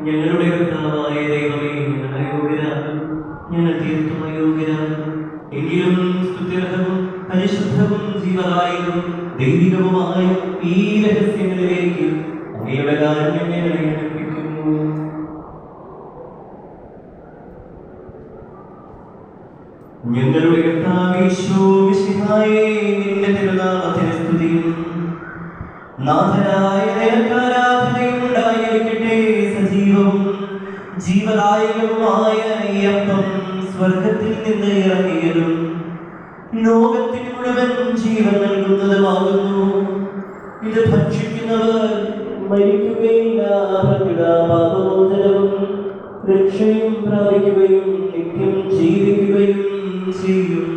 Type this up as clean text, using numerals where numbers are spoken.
ഞങ്ങളുടെ കർത്താവായ ദൈവമേ, ഞങ്ങൾ അയോഗ്യരാണ്, ഞങ്ങൾ തീർത്തും അയോഗ്യരാണ്. എങ്കിലും സ്തുത്യർഹവും പരിശുദ്ധവും ജീവദായകവും ദൈവികവുമായ ഈ രഹസ്യങ്ങളിലേക്ക് അങ്ങയുടെ കാരുണ്യം ഞങ്ങളെ അടുപ്പിക്കുന്നു. ഞങ്ങളുടെ കർത്താവേ ഈശോമിശിഹായേ, നിന്റെ തിരുനാമത്തിന് സ്തുതിയും നാഥനായ നിനക്ക് ആരാധനയും ഉണ്ടായിരിക്കട്ടെ. സജീവവും ജീവദായകവുമായ ഈ അപ്പം സ്വർഗത്തിൽ നിന്ന് ഇറങ്ങിയതും ലോകത്തിന് മുഴുവൻ ജീവൻ നൽകുന്നതുമാകുന്നു. ഇത് ഭക്ഷിക്കുന്നവർ മരിക്കുകയില്ല, പാപമോചനവും രക്ഷയും പ്രാപിക്കുകയും നിത്യം ജീവിക്കുകയും ചെയ്യും.